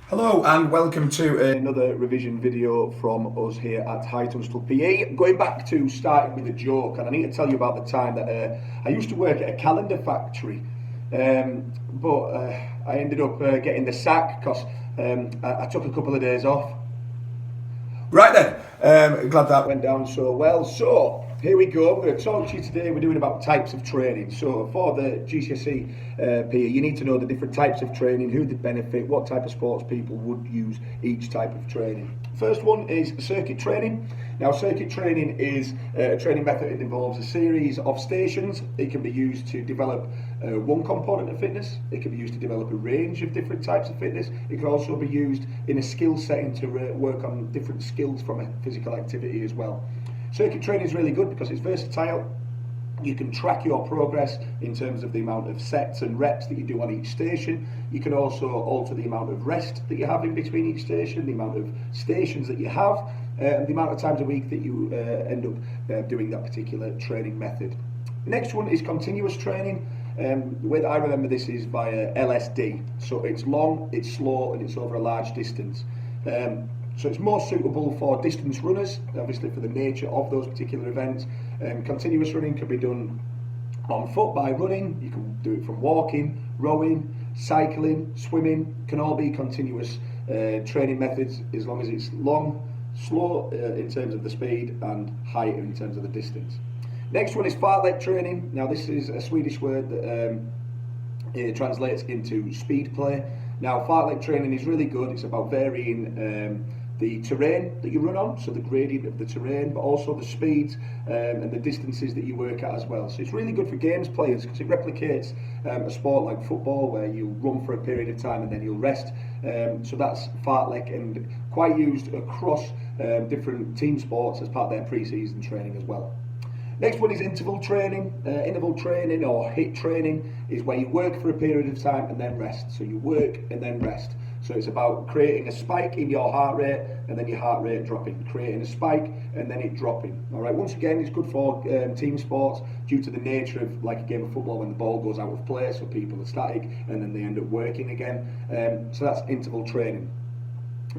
Hello and welcome to another revision video from us here at High Tunstall PE. Going back to starting with a joke, and I need to tell you about the time that I used to work at a calendar factory, but I ended up getting the sack because I took a couple of days off. Right then, glad that went down so well. So here we go. I'm going to talk to you today. We're doing about types of training. So for the GCSE PE, you need to know the different types of training, who they benefit, what type of sports people would use each type of training. First one is circuit training. Now, circuit training is a training method that involves a series of stations. It can be used to develop one component of fitness. It can be used to develop a range of different types of fitness. It can also be used in a skill setting to work on different skills from a physical activity as well. Circuit training is really good because it's versatile. You can track your progress in terms of the amount of sets and reps that you do on each station. You can also alter the amount of rest that you have in between each station, the amount of stations that you have, and the amount of times a week that you end up doing that particular training method. The next one is continuous training. The way that I remember this is via LSD. So it's long, it's slow, and it's over a large distance. So it's more suitable for distance runners, obviously for the nature of those particular events. Continuous running can be done on foot by running. You can do it from walking, rowing, cycling, swimming. Can all be continuous training methods as long as it's long, slow in terms of the speed, and high in terms of the distance. Next one is fartlek training. Now this is a Swedish word that it translates into speed play. Now fartlek training is really good. It's about varying the terrain that you run on, so the gradient of the terrain, but also the speeds and the distances that you work at as well. So it's really good for games players because it replicates a sport like football where you run for a period of time and then you'll rest. So that's fartlek and quite used across different team sports as part of their pre-season training as well. Next one is interval training. Interval training or HIIT training is where you work for a period of time and then rest. So you work and then rest. So it's about creating a spike in your heart rate and then your heart rate dropping, creating a spike and then it dropping. All right. Once again, it's good for team sports due to the nature of like a game of football when the ball goes out of play, so people are static and then they end up working again. So that's interval training.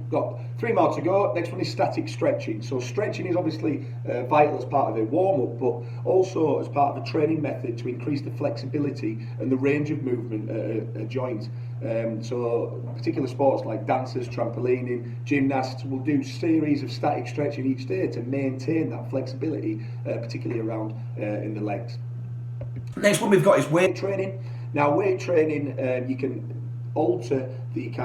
Got 3 more to go. Next one is static stretching. So stretching is obviously vital as part of a warm-up, but also as part of a training method to increase the flexibility and the range of movement at a joint. So particular sports like dancers, trampolining, gymnasts will do series of static stretching each day to maintain that flexibility, particularly around in the legs. Next one we've got is weight training. Now weight training, you can alter the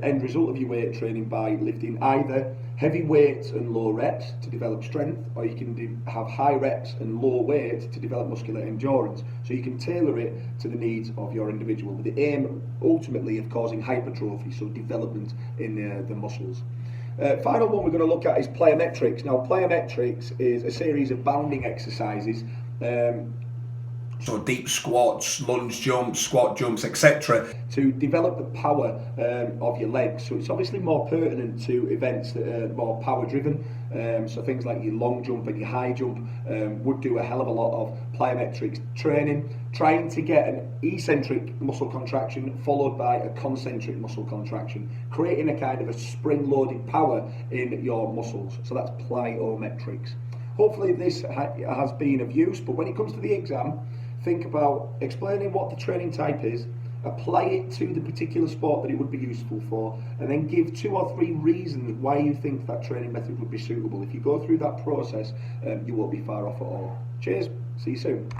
end result of your weight training by lifting either heavy weights and low reps to develop strength, or you can have high reps and low weight to develop muscular endurance. So you can tailor it to the needs of your individual with the aim ultimately of causing hypertrophy, so development in the muscles. Final one we're going to look at is plyometrics. Now plyometrics is a series of bounding exercises, so deep squats, lunge jumps, squat jumps, etc. to develop the power of your legs. So it's obviously more pertinent to events that are more power driven. So things like your long jump and your high jump would do a hell of a lot of plyometrics training, trying to get an eccentric muscle contraction followed by a concentric muscle contraction, creating a kind of a spring-loaded power in your muscles. So that's plyometrics. Hopefully this has been of use, but when it comes to the exam, think about explaining what the training type is, apply it to the particular sport that it would be useful for, and then give 2 or 3 reasons why you think that training method would be suitable. If you go through that process, you won't be far off at all. Cheers, see you soon.